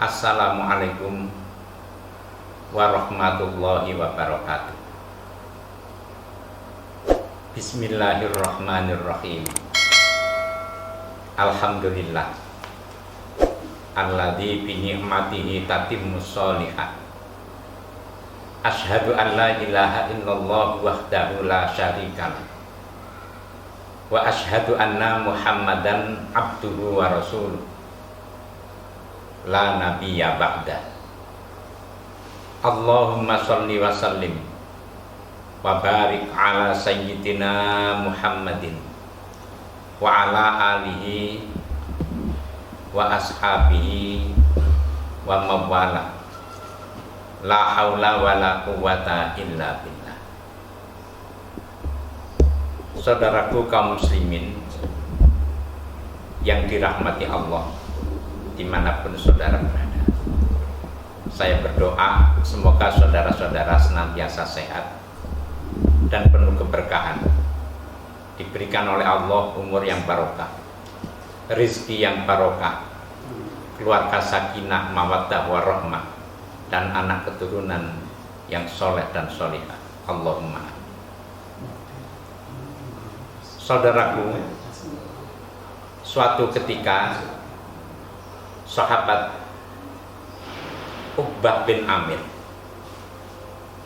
Assalamualaikum warahmatullahi wabarakatuh. Bismillahirrahmanirrahim. Alhamdulillah alladzi bi ni'matihi tatimmus sholihat. Asyhadu an la ilaha illallah wahdahu la syarikalah. Wa asyhadu anna Muhammadan abduhu wa rasuluh. La nabiyya ba'da. Allahumma sholli wa sallim wa barik ala sayyidina Muhammadin wa ala alihi wa ashabihi wa mawala. La haula wa la quwata illa billah. Saudaraku kaum muslimin yang dirahmati Allah dimanapun saudara berada, saya berdoa semoga saudara-saudara senantiasa sehat dan penuh keberkahan, diberikan oleh Allah umur yang barokah, rizki yang barokah, keluarga sakinah mawaddah warahmah, dan anak keturunan yang soleh dan solihah. Allahumma. Saudaraku, suatu ketika sahabat Uqbah bin Amir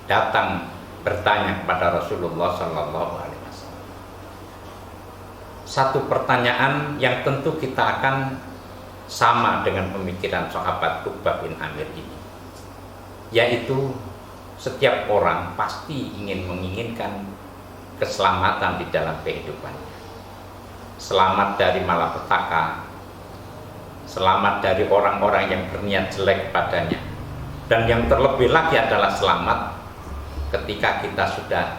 datang bertanya kepada Rasulullah Sallallahu Alaihi Wasallam satu pertanyaan yang tentu kita akan sama dengan pemikiran sahabat Uqbah bin Amir ini, yaitu setiap orang pasti menginginkan keselamatan di dalam kehidupannya, selamat dari malapetaka, selamat dari orang-orang yang berniat jelek padanya, dan yang terlebih lagi adalah selamat ketika kita sudah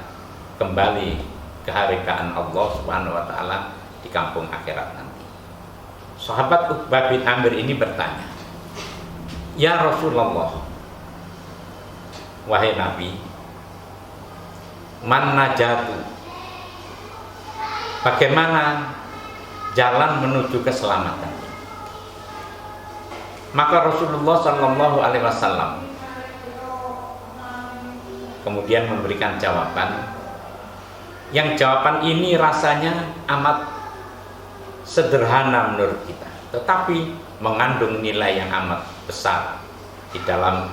kembali ke harikaan Allah Subhanahu wa taala di kampung akhirat nanti. Sahabat Uqbah bin Amir ini bertanya, "Ya Rasulullah, wahai Nabi, man najatu? Bagaimana jalan menuju keselamatan?" Maka Rasulullah Sallallahu Alaihi Wasallam kemudian memberikan jawaban, yang jawaban ini rasanya amat sederhana menurut kita, tetapi mengandung nilai yang amat besar di dalam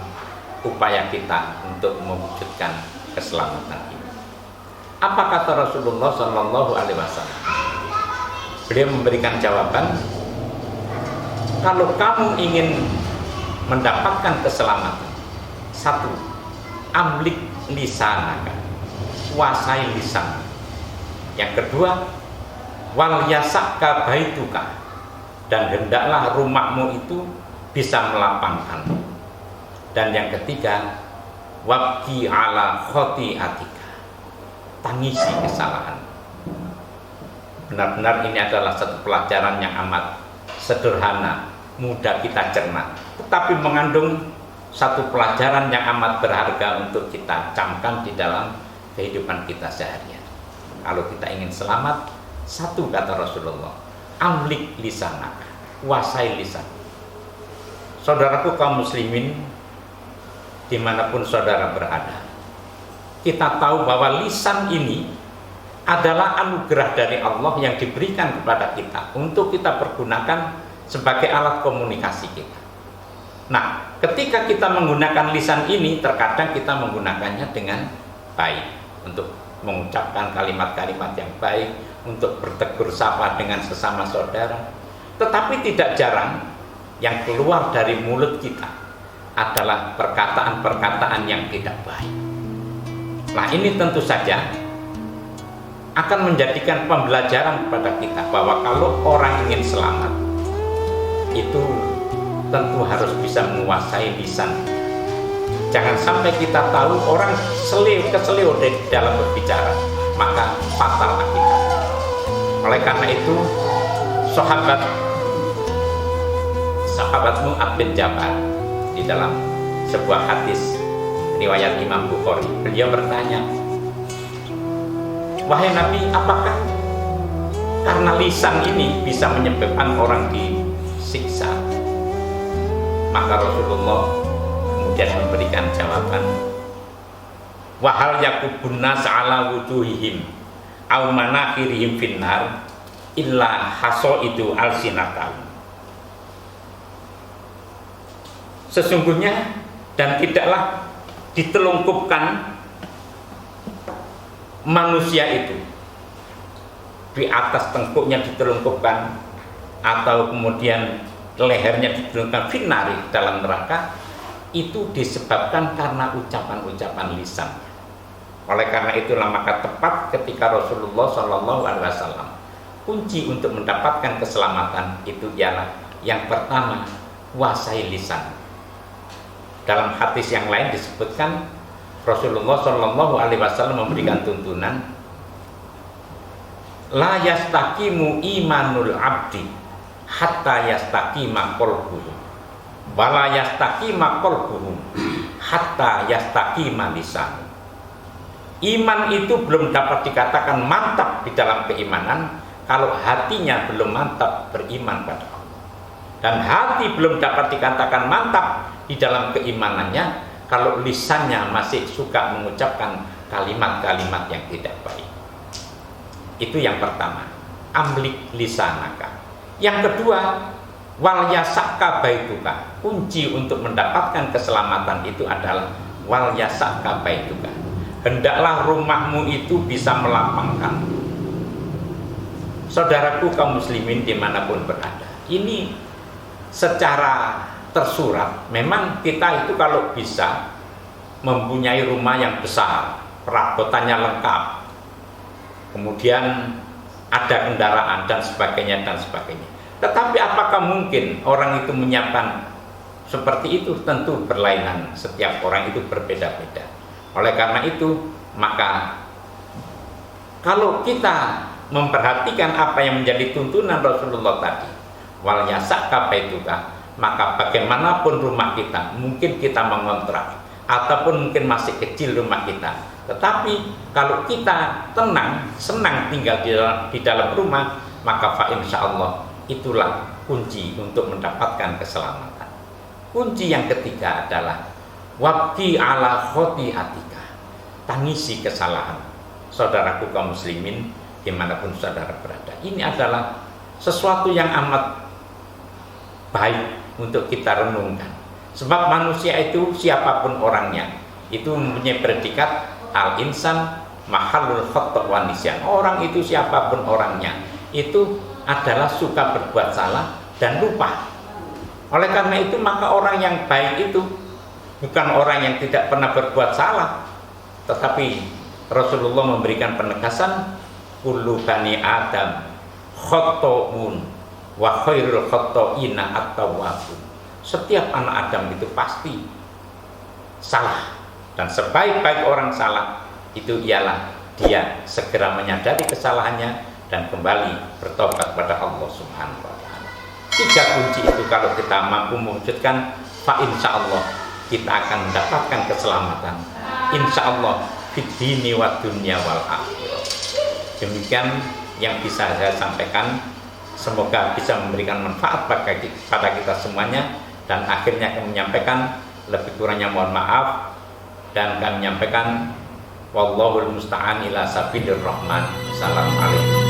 upaya kita untuk mewujudkan keselamatan ini. Apa kata Rasulullah Sallallahu Alaihi Wasallam? Beliau memberikan jawaban, kalau kamu ingin mendapatkan keselamatan, satu, amlik lisanaka, kuasai lisan. Yang kedua, wal yasaka baituka, dan hendaklah rumahmu itu bisa melapangkan. Dan yang ketiga, wabki ala khotiatika, tangisi kesalahan. Benar-benar ini adalah satu pelajaran yang amat sederhana, mudah kita cerna, tetapi mengandung satu pelajaran yang amat berharga untuk kita camkan di dalam kehidupan kita seharian. Kalau kita ingin selamat, satu kata Rasulullah, amlik lisanaka, kuasai lisan. Saudaraku kaum muslimin dimanapun saudara berada, kita tahu bahwa lisan ini adalah anugerah dari Allah yang diberikan kepada kita untuk kita pergunakan sebagai alat komunikasi kita. Nah, ketika kita menggunakan lisan ini, terkadang kita menggunakannya dengan baik untuk mengucapkan kalimat-kalimat yang baik, untuk bertegur sapa dengan sesama saudara. Tetapi tidak jarang yang keluar dari mulut kita adalah perkataan-perkataan yang tidak baik. Nah, ini tentu saja akan menjadikan pembelajaran kepada kita bahwa kalau orang ingin selamat, itu tentu harus bisa menguasai lisan. Jangan sampai kita tahu orang keselio di dalam berbicara, maka fatal akibat. Oleh karena itu, sahabat Mu'adz bin Jabal di dalam sebuah hadis riwayat Imam Bukhari, beliau bertanya, wahai Nabi, apakah karena lisan ini bisa menyebabkan orang disiksa? Maka Rasulullah kemudian memberikan jawaban, wahal yakubun nas ala wujuhihim aw manakhirihim finnar illa hasaidu alsinatahum. Sesungguhnya dan tidaklah ditelungkupkan manusia itu di atas tengkuknya ditelungkupkan atau kemudian lehernya ditelungkupkan finnari dalam neraka, itu disebabkan karena ucapan-ucapan lisan. Oleh karena itulah maka tepat ketika Rasulullah SAW kunci untuk mendapatkan keselamatan itu ialah yang pertama, kuasai lisan. Dalam hadis yang lain disebutkan Rasulullah SAW memberikan tuntunan, la yastaqimu imanul abdi hatta yastaqima qalbuhu wa la yastaqima qalbuhu hatta yastaqima lisan. Iman itu belum dapat dikatakan mantap di dalam keimanan kalau hatinya belum mantap beriman pada Allah, dan hati belum dapat dikatakan mantap di dalam keimanannya kalau lisannya masih suka mengucapkan kalimat-kalimat yang tidak baik. Itu yang pertama, amlik lisanaka. Yang kedua, wal yasaka baituka. Kunci untuk mendapatkan keselamatan itu adalah wal yasaka baituka. Hendaklah rumahmu itu bisa melapangkan. Saudaraku kaum muslimin dimanapun berada, ini secara tersurat memang kita itu kalau bisa mempunyai rumah yang besar, perabotannya lengkap, kemudian ada kendaraan dan sebagainya dan sebagainya. Tetapi apakah mungkin orang itu menyiapkan seperti itu? Tentu berlainan, setiap orang itu berbeda-beda. Oleh karena itu maka kalau kita memperhatikan apa yang menjadi tuntunan Rasulullah tadi, wal yasaka baituka, maka bagaimanapun rumah kita, mungkin kita mengontrak ataupun mungkin masih kecil rumah kita, tetapi kalau kita tenang, senang tinggal di dalam rumah, maka fa insyaallah itulah kunci untuk mendapatkan keselamatan. Kunci yang ketiga adalah wabki ala khotiatika, tangisi kesalahan. Saudaraku kaum muslimin dimanapun saudara berada, ini adalah sesuatu yang amat baik untuk kita renungkan. Sebab manusia itu siapapun orangnya itu mempunyai predikat al-insan mahallul khata' wa nisyan. Orang itu siapapun orangnya itu adalah suka berbuat salah dan lupa. Oleh karena itu maka orang yang baik itu bukan orang yang tidak pernah berbuat salah, tetapi Rasulullah memberikan penegasan kullu bani adam khata'un wa khairul khata'ina at-tawwabun. Setiap anak Adam itu pasti salah, dan sebaik-baik orang salah itu ialah dia segera menyadari kesalahannya dan kembali bertobat kepada Allah Subhanahu wa taala. Tiga kunci itu kalau kita mampu mewujudkan, fa insyaallah kita akan mendapatkan keselamatan. Insyaallah fid dini wa dunya wal akhirah. Demikian yang bisa saya sampaikan. Semoga bisa memberikan manfaat pada kita semuanya, dan akhirnya kami menyampaikan, lebih kurangnya mohon maaf, dan kami menyampaikan wallahul musta'an ila sabilir rahman. Assalamualaikum.